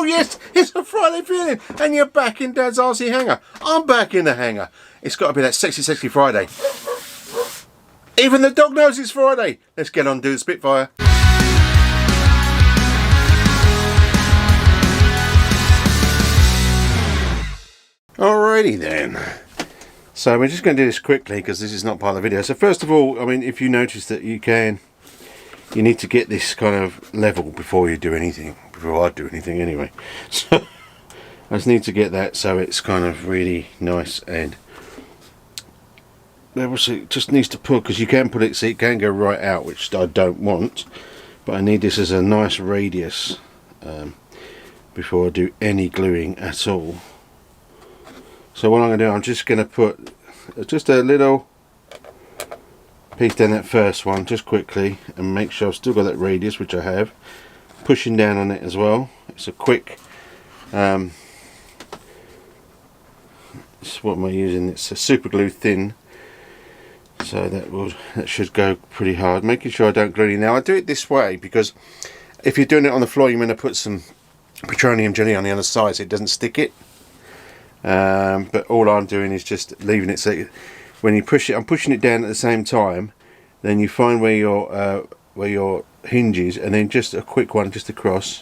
Oh yes, it's a Friday feeling, and you're back in Dad's RC hangar. I'm back in the hangar. It's got to be that sexy, sexy Friday. Even the dog knows it's Friday. Let's get on and do the Spitfire. Alrighty then. So we're just going to do this quickly because this is not part of the video. So first of all, I mean, if you notice that you need to get this kind of level before you do anything. Before I do anything anyway. So I just need to get that so it's kind of really nice, and obviously it just needs to pull, because you can put it so it can go right out, which I don't want, but I need this as a nice radius before I do any gluing at all. So what I'm going to do, I'm just going to put just a little piece down that first one just quickly and make sure I've still got that radius, which I have, pushing down on it as well. It's a quick what am I using? It's a super glue thin, so that should go pretty hard, making sure I don't glue it. Now I do it this way because if you're doing it on the floor, you're going to put some petroleum jelly on the other side so it doesn't stick it. But all I'm doing is just leaving it so when you push it, I'm pushing it down at the same time. Then you find where your hinge is, and then just a quick one just across.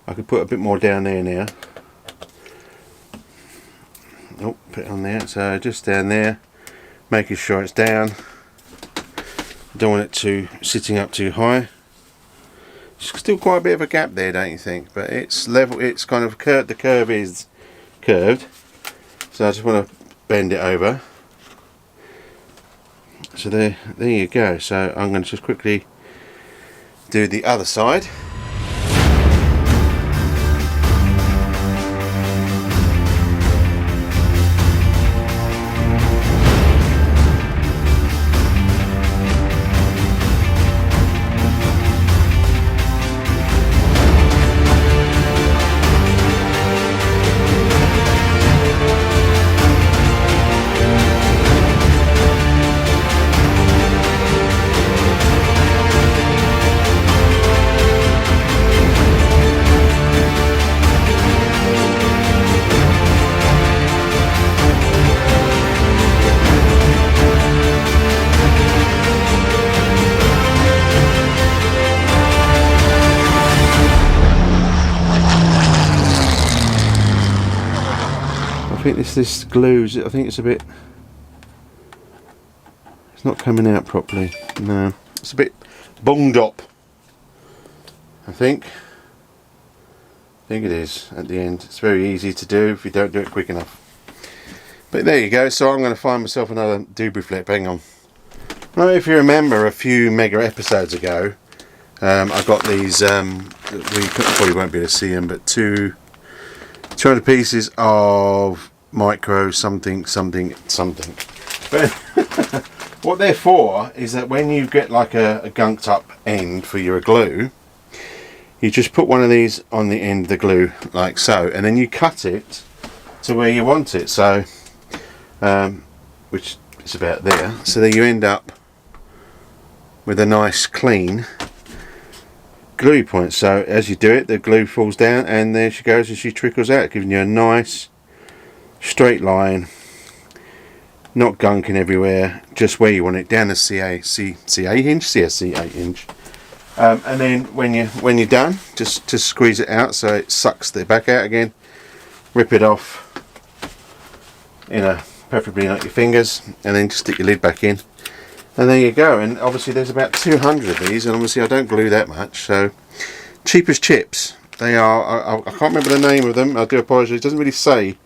I could put a bit more down there now. Oh, put it on there. So just down there, making sure it's down. Don't want it to sitting up too high. Still quite a bit of a gap there, don't you think? But it's level. It's kind of curved. The curve is curved, so I just want to bend it over. So there you go. So I'm going to just quickly do the other side. I think this glue, I think it's a bit, it's not coming out properly. No, it's a bit bunged up, I think it is at the end. It's very easy to do if you don't do it quick enough. But there you go. So I'm going to find myself another doobie flip. Hang on. Now, if you remember a few mega episodes ago, I got these, we probably won't be able to see them, but 200 pieces of micro something. But what they're for is that when you get like a gunked up end for your glue, you just put one of these on the end of the glue like so, and then you cut it to where you want it. So which is about there. So there you end up with a nice clean glue point. So as you do it, the glue falls down, and there she goes, and she trickles out, giving you a nice straight line, not gunking everywhere, just where you want it, down the CA hinge. And then when you're done, just squeeze it out so it sucks the back out again. Rip it off, preferably not your fingers, and then just stick your lid back in. And there you go. And obviously there's about 200 of these, and obviously I don't glue that much, so cheap as chips. They are, I can't remember the name of them, I do apologise, it doesn't really say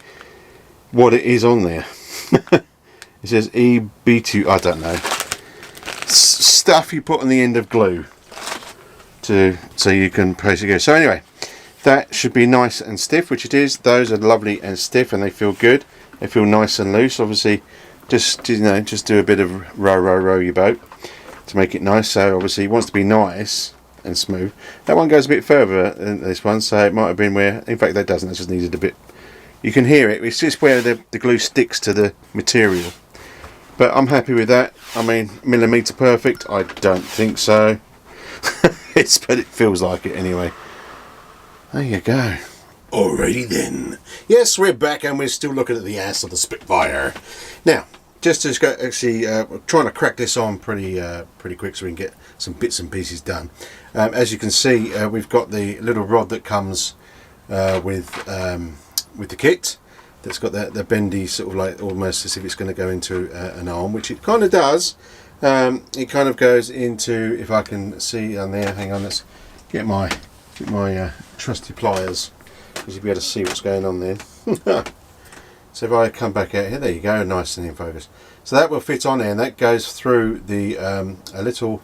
what it is on there. It says EB2, I don't know. Stuff you put on the end of glue so you can basically go. So anyway, that should be nice and stiff, which it is. Those are lovely and stiff, and they feel good. They feel nice and loose. Obviously, just do a bit of row your boat to make it nice. So obviously it wants to be nice and smooth. That one goes a bit further than this one, so it might have been where, in fact that doesn't, it just needed a bit, you can hear it, it's just where the glue sticks to the material. But I'm happy with that. I mean, millimetre perfect, I don't think so. But it feels like it anyway. There you go. Alrighty then. Yes, we're back and we're still looking at the ass of the Spitfire. Now, just to go, actually, trying to crack this on pretty quick so we can get some bits and pieces done. As you can see, we've got the little rod that comes with the kit. That's got the bendy sort of like almost as if it's going to go into an arm, which it kind of does. It kind of goes into, if I can see on there, hang on, let's get my trusty pliers, because you'll be able to see what's going on there. So if I come back out here, there you go, nice and in focus. So that will fit on there, and that goes through the a little,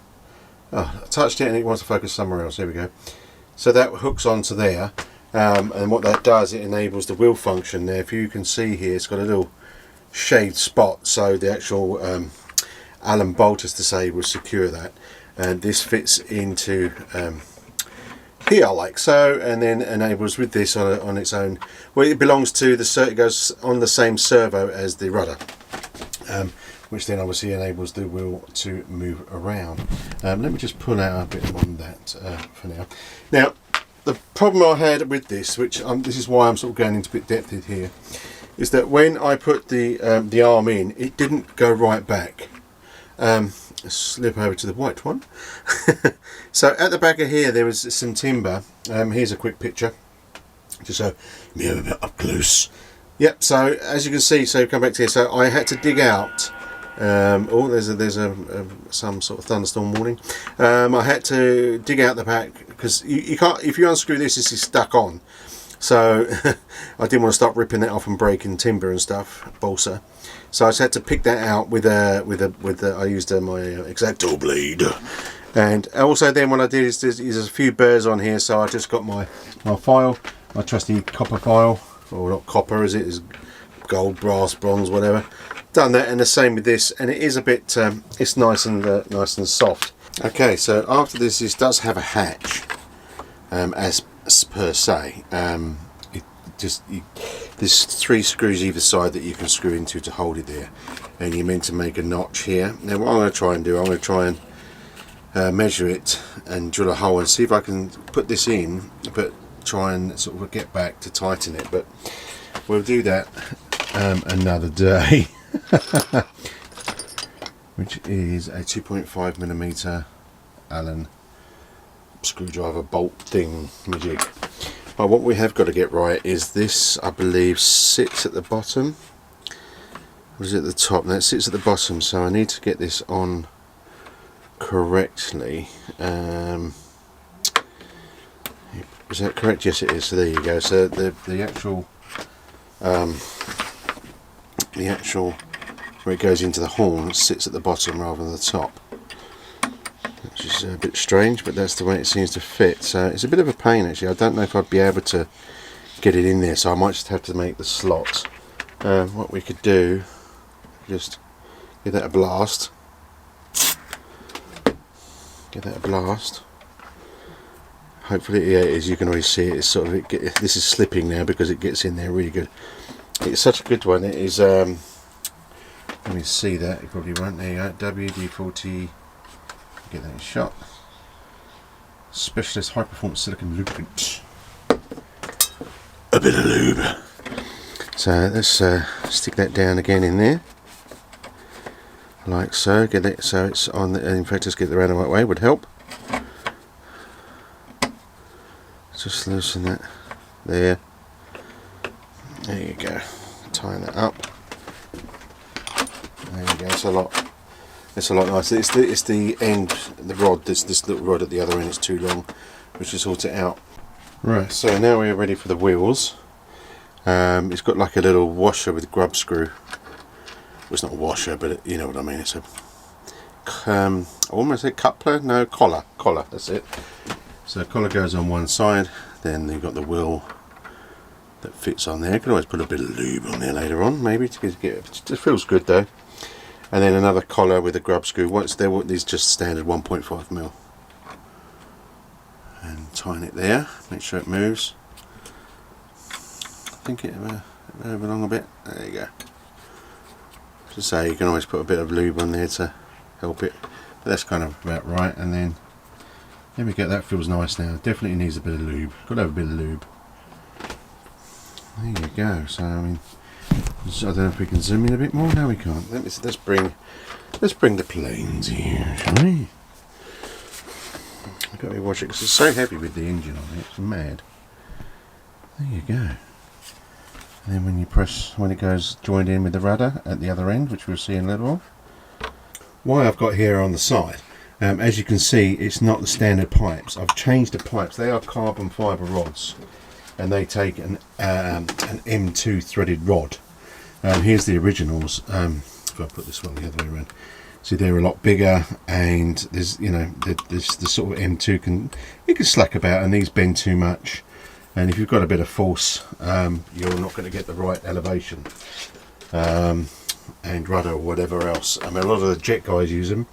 I touched it and it wants to focus somewhere else, there we go. So that hooks onto there, and what that does, it enables the wheel function there. If you can see here, it's got a little shaved spot, so the actual Allen bolt, as to say, will secure that, and this fits into here like so, and then enables with this on its own. Well, it belongs to the, it goes on the same servo as the rudder, which then obviously enables the wheel to move around. Let me just pull out a bit on that for now. Now, the problem I had with this, which this is why I'm sort of going into a bit depth here, is that when I put the arm in, it didn't go right back. Let's slip over to the white one. So at the back of here there was some timber. Here's a quick picture, just so you have a bit up close. Yep, so as you can see, so come back to here, so I had to dig out, oh, there's some sort of thunderstorm warning. I had to dig out the back, because you can't, if you unscrew this, this is stuck on. So I didn't want to start ripping that off and breaking timber and stuff, balsa. So I just had to pick that out with I used my X-Acto blade. And also then what I did is there's a few burrs on here, so I just got my file, my trusty copper file, or not copper as it is, gold, brass, bronze, whatever. Done that, and the same with this, and it is a bit, it's nice and soft. Okay, so after this does have a hatch, as per se. There's 3 screws either side that you can screw into to hold it there, and you're meant to make a notch here. Now what I'm going to try and do, I'm going to try and measure it and drill a hole and see if I can put this in, but try and sort of get back to tighten it, but we'll do that another day. Which is a 2.5mm Allen screwdriver bolt thing majig. But what we have got to get right is this, I believe, sits at the bottom. Or is it at the top? No, it sits at the bottom, so I need to get this on correctly. Is that correct? Yes, it is. So there you go. So the actual where it goes into the horn sits at the bottom rather than the top, which is a bit strange, but that's the way it seems to fit. So it's a bit of a pain actually. I don't know if I'd be able to get it in there, so I might just have to make the slot. What we could do, just give that a blast. Give that a blast. Hopefully, yeah, as you can already see, it's sort of this is slipping now because it gets in there really good. It's such a good one. It is. Let me see that. You probably won't. There you go. WD-40. Get that shot. Specialist high performance silicone lubricant. A bit of lube. So let's stick that down again in there, like so. Get it so it's on. In fact, just get it around the right way would help. Just loosen that there. There you go. Tying that up. There you go. It's a lot. It's a lot nicer. It's the end, the rod. This little rod at the other end is too long, which will sort it out. Right. So now we're ready for the wheels. It's got like a little washer with grub screw. Well, it's not a washer, but you know what I mean. It's a almost a coupler. No, collar. Collar. That's it. So the collar goes on one side. Then you've got the wheel that fits on there. You can always put a bit of lube on there later on, maybe to get it. It feels good though. And then another collar with a grub screw. Once there, these just standard 1.5mm. And tighten it there. Make sure it moves. I think it move along a bit. There you go. As I say, you can always put a bit of lube on there to help it. But that's kind of about right. And then there we go. That feels nice now. Definitely needs a bit of lube. Got to have a bit of lube. there you go. So I mean, I don't know if we can zoom in a bit more. No, we can't. Let's bring the planes here, shall we? I've got to watch it because it's so heavy with the engine on it. It's mad. There you go. And then when you press, when it goes joined in with the rudder at the other end, which we'll see in a little while. Why I've got here on the side, as you can see, it's not the standard pipes. I've changed the pipes. They are carbon fibre rods, and they take an M2 threaded rod. Here's the originals. If I put this one the other way around, see they're a lot bigger, and there's, you know, there's the sort of M2 can slack about, and these bend too much. And if you've got a bit of force, you're not going to get the right elevation and rudder or whatever else. I mean, a lot of the jet guys use them.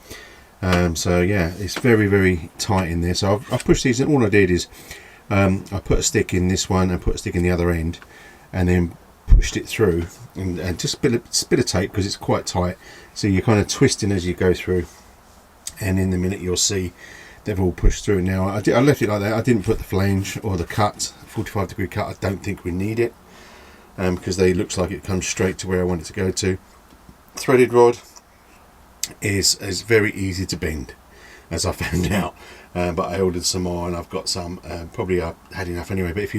So yeah, it's very, very tight in there. So I've pushed these, and all I did is I put a stick in this one and put a stick in the other end, and then pushed it through, and just a bit of tape because it's quite tight. So you're kind of twisting as you go through, and in a minute you'll see they've all pushed through. Now I left it like that. I didn't put the flange or the cut, 45-degree cut. I don't think we need it because they looks like it comes straight to where I want it to go to. Threaded rod is very easy to bend, as I found out. But I ordered some more, and I've got some. Probably I had enough anyway. But if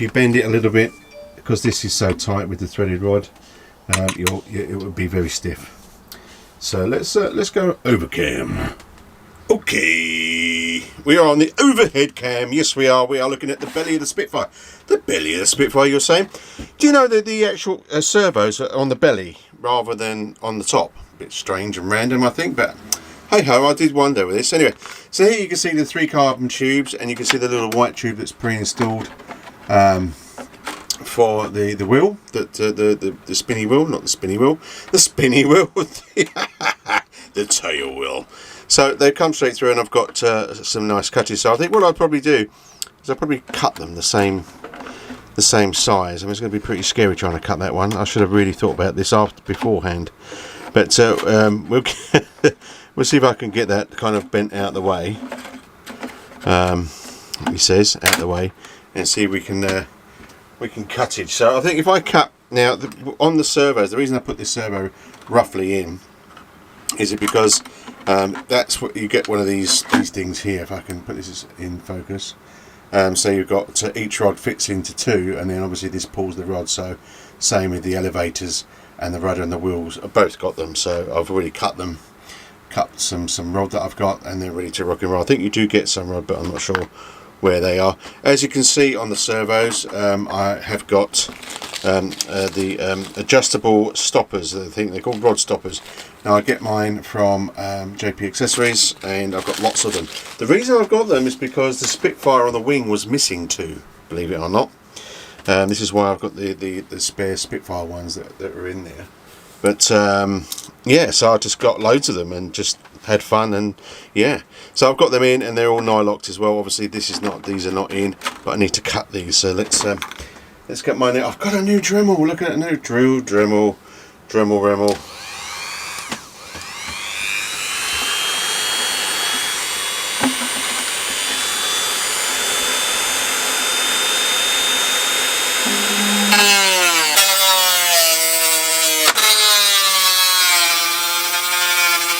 you bend it a little bit, because this is so tight with the threaded rod, it would be very stiff. So let's go over cam. Okay, we are on the overhead cam. Yes, we are. We are looking at the belly of the Spitfire. The belly of the Spitfire, you're saying? Do you know that the actual servos are on the belly rather than on the top? A bit strange and random, I think, but hey ho, I did wonder with this. Anyway, so here you can see the 3 carbon tubes, and you can see the little white tube that's pre-installed for the wheel, the spinny wheel, not the spinny wheel, the spinny wheel, the tail wheel. So they come straight through, and I've got some nice cutting. So I think what I'd probably do is I'd probably cut them the same size. I mean, it's going to be pretty scary trying to cut that one. I should have really thought about this beforehand. But we'll see if I can get that kind of bent out the way. He says out the way, and see if we can cut it. So I think if I cut now on the servos, the reason I put this servo roughly in is it because that's what you get, one of these things here. If I can put this in focus, so you've got each rod fits into 2, and then obviously this pulls the rod. So same with the elevators and the rudder and the wheels. I've both got them, so I've already cut some rod that I've got, and they're ready to rock and roll. I think you do get some rod, but I'm not sure where they are. As you can see on the servos, I have got the adjustable stoppers. I think they're called rod stoppers. Now I get mine from JP Accessories, and I've got lots of them. The reason I've got them is because the Spitfire on the wing was missing 2, believe it or not. This is why I've got the spare Spitfire ones that are in there. But yeah, so I just got loads of them and just had fun, and yeah, so I've got them in, and they're all nylocked as well. Obviously these are not in, but I need to cut these. So let's get mine in. I've got a new Dremel. Look at that new Dremel.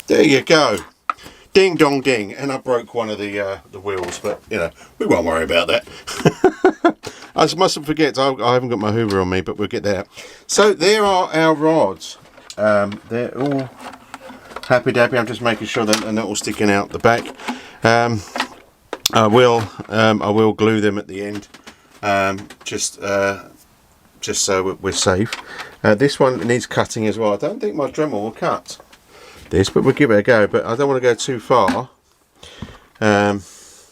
There you go, ding dong ding, and I broke one of the wheels, but you know, we won't worry about that. I mustn't forget, I haven't got my Hoover on me, but we'll get that. So there are our rods. They're all happy dappy. I'm just making sure that they're not all sticking out the back. I will glue them at the end, just so we're safe. This one needs cutting as well. I don't think my Dremel will cut this, but we'll give it a go. But I don't want to go too far. Let's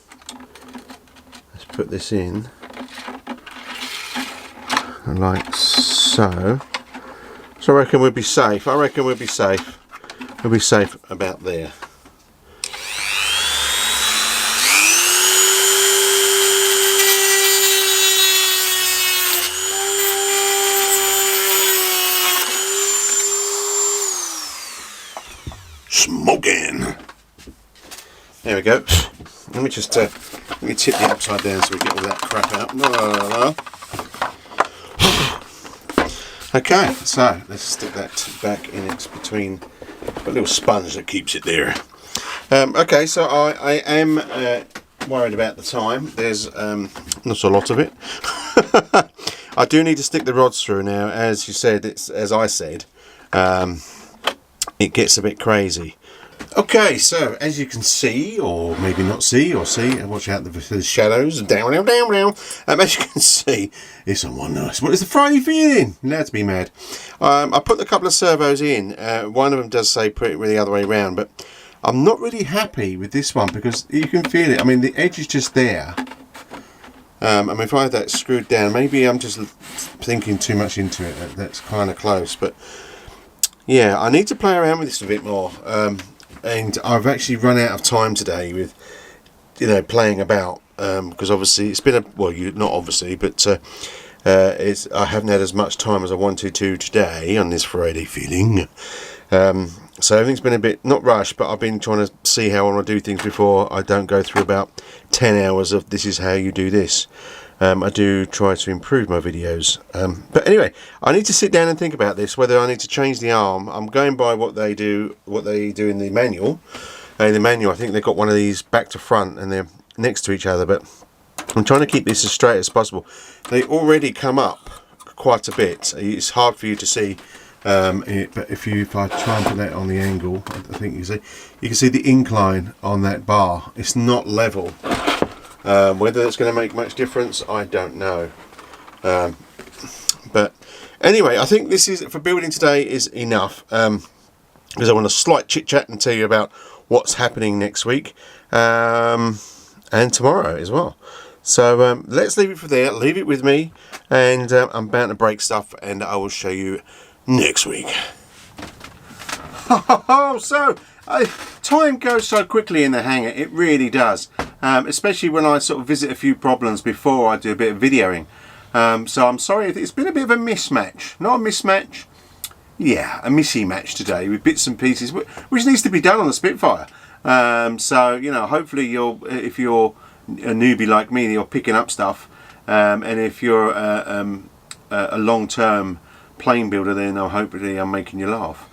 put this in like so. So I reckon we'll be safe. We'll be safe about there. Smoking. There we go. Let me just let me tip the upside down so we get all that crap out. Okay, so let's stick that back in. It's between a little sponge that keeps it there. Okay, so I am worried about the time. There's not a lot of it. I do need to stick the rods through now. As you said, as I said, it gets a bit crazy. Okay, so as you can see, or maybe not see, or see, and watch out the shadows, down. As you can see, it's on one nice. What is the Friday feeling? Allowed to be mad. I put a couple of servos in. One of them does say put it the other way around, but I'm not really happy with this one because you can feel it. I mean, the edge is just there. I mean, if I had that screwed down, maybe I'm just thinking too much into it. That's kind of close, but yeah, I need to play around with this a bit more. And I've actually run out of time today with, playing about, because obviously it's been not obviously, but I haven't had as much time as I wanted to today on this Friday feeling. So everything's been a bit, not rushed, but I've been trying to see how I want to do things before I don't go through about 10 hours of this is how you do this. I do try to improve my videos. But anyway, I need to sit down and think about this, whether I need to change the arm. I'm going by what they do in the manual. In the manual, I think they've got one of these back to front and they're next to each other, but I'm trying to keep this as straight as possible. They already come up quite a bit. It's hard for you to see, but if I try and put that on the angle, I think you can see the incline on that bar. It's not level. Whether it's going to make much difference, I don't know. But anyway, I think this is for building today is enough, because I want a slight chit chat and tell you about what's happening next week and tomorrow as well. So let's leave it for there. Leave it with me, and I'm bound to break stuff, and I will show you next week. So time goes so quickly in the hangar, it really does, especially when I sort of visit a few problems before I do a bit of videoing. So I'm sorry, it's been a bit of a mismatch. Not a mismatch, yeah, a missy match today with bits and pieces, which needs to be done on the Spitfire. So, hopefully if you're a newbie like me, you're picking up stuff, and if you're a long-term plane builder, then hopefully I'm making you laugh.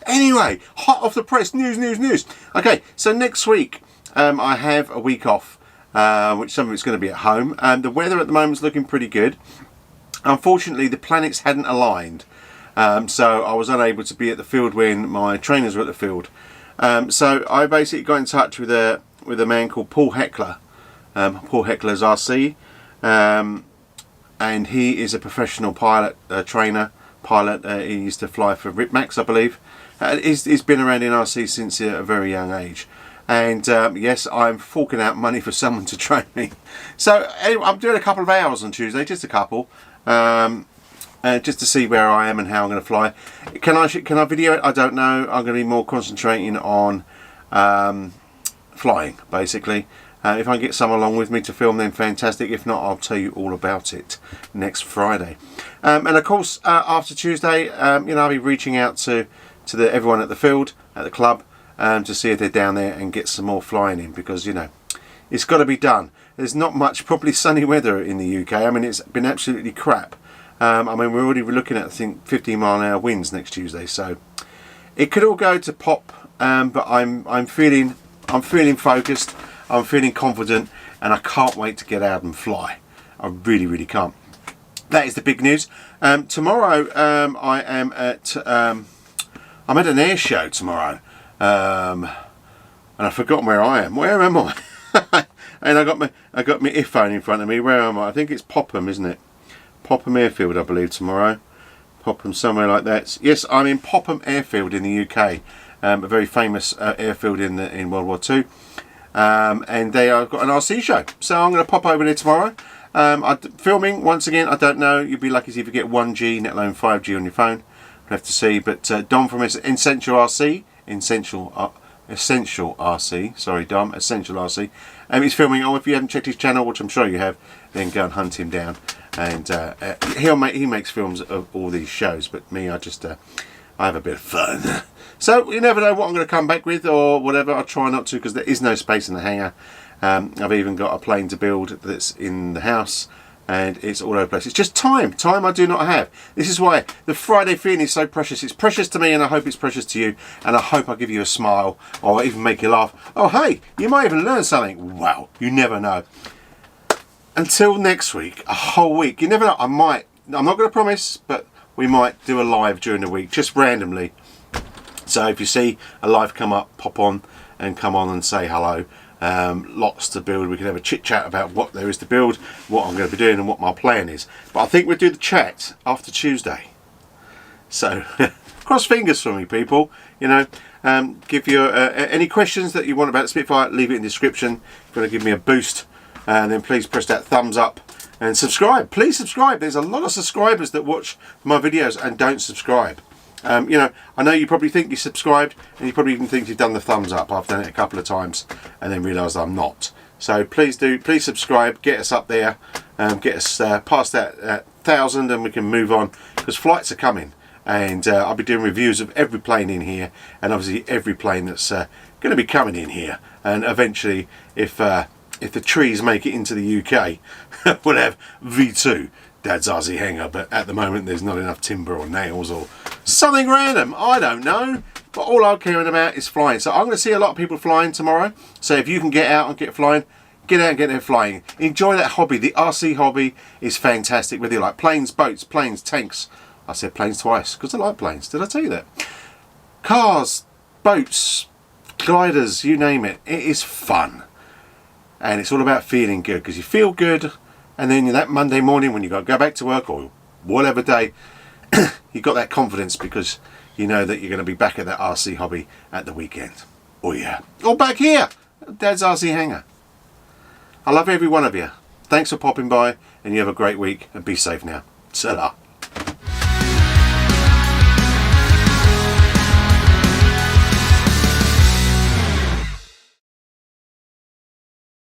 Anyway, hot off the press, news. Okay, so next week I have a week off, which some of it's going to be at home. The weather at the moment is looking pretty good. Unfortunately, the planets hadn't aligned, so I was unable to be at the field when my trainers were at the field. So I basically got in touch with a man called Paul Heckler, Paul Heckler's RC, and he is a professional pilot, pilot. He used to fly for Ripmax, I believe. He's been around in RC since a very young age, and yes, I'm forking out money for someone to train me. So anyway, I'm doing a couple of hours on Tuesday, just a couple, just to see where I am and how I'm going to fly. Can I video it? I don't know. I'm going to be more concentrating on flying, basically. If I can get someone along with me to film, then fantastic. If not, I'll tell you all about it next Friday. And of course, after Tuesday, I'll be reaching out to everyone at the field, at the club, to see if they're down there and get some more flying in, because it's got to be done. There's not much probably sunny weather in the UK. I mean, it's been absolutely crap. I mean, we're already looking at, I think, 15-mile-an-hour winds next Tuesday, so it could all go to pop. But I'm feeling focused. I'm feeling confident, and I can't wait to get out and fly. I really can't. That is the big news. Tomorrow, I am I'm at an air show tomorrow, and I've forgotten where I am. Where am I? And I got my iPhone in front of me. Where am I? I think it's Popham, isn't it? Popham Airfield, I believe, tomorrow. Popham, somewhere like that. Yes, I'm in Popham Airfield in the UK, a very famous airfield in World War II. And they have got an RC show, so I'm going to pop over there tomorrow. Filming, once again, I don't know. You'd be lucky if you get 1G, let alone 5G on your phone. We'll have to see. But Dom from Essential RC, sorry, Dom, Essential RC. He's filming. Oh, if you haven't checked his channel, which I'm sure you have, then go and hunt him down. And he makes films of all these shows. But me, I have a bit of fun. So you never know what I'm going to come back with or whatever. I'll try not to, because there is no space in the hangar. I've even got a plane to build that's in the house, and it's all over the place. It's just time I do not have. This is why the Friday feeling is so precious. It's precious to me, and I hope it's precious to you, and I hope I give you a smile or even make you laugh. Oh hey, you might even learn something. Wow, you never know. Until next week, a whole week, you never know. I'm not going to promise, but we might do a live during the week, just randomly. So if you see a live come up, pop on and come on and say hello. Lots to build. We can have a chit chat about what there is to build, what I'm going to be doing, and what my plan is. But I think we'll do the chat after Tuesday. So cross fingers for me, people. You know, give you any questions that you want about the Spitfire, leave it in the description. If you want to give me a boost, and then please press that thumbs up and subscribe. Please subscribe. There's a lot of subscribers that watch my videos and don't subscribe. You know, I know you probably think you subscribed, and you probably even think you've done the thumbs up. I've done it a couple of times and then realised I'm not. So please subscribe, get us up there, get us past that 1,000, and we can move on, because flights are coming, and I'll be doing reviews of every plane in here, and obviously every plane that's going to be coming in here, and eventually if the trees make it into the UK, we'll have V2. Dad's RC Hangar, but at the moment there's not enough timber or nails or something random, I don't know. But all I'm caring about is flying. So I'm going to see a lot of people flying tomorrow. So if you can get out and get flying, get out and get there flying. Enjoy that hobby. The RC hobby is fantastic, whether you like planes, boats, planes, tanks. I said planes twice because I like planes. Did I tell you that? Cars, boats, gliders, you name it. It is fun. And it's all about feeling good, because you feel good. And then that Monday morning when you got to go back to work, or whatever day, you got that confidence, because you know that you're going to be back at that RC hobby at the weekend. Oh yeah. Or back here, Dad's RC Hangar. I love every one of you. Thanks for popping by, and you have a great week, and be safe now. Ta-ra.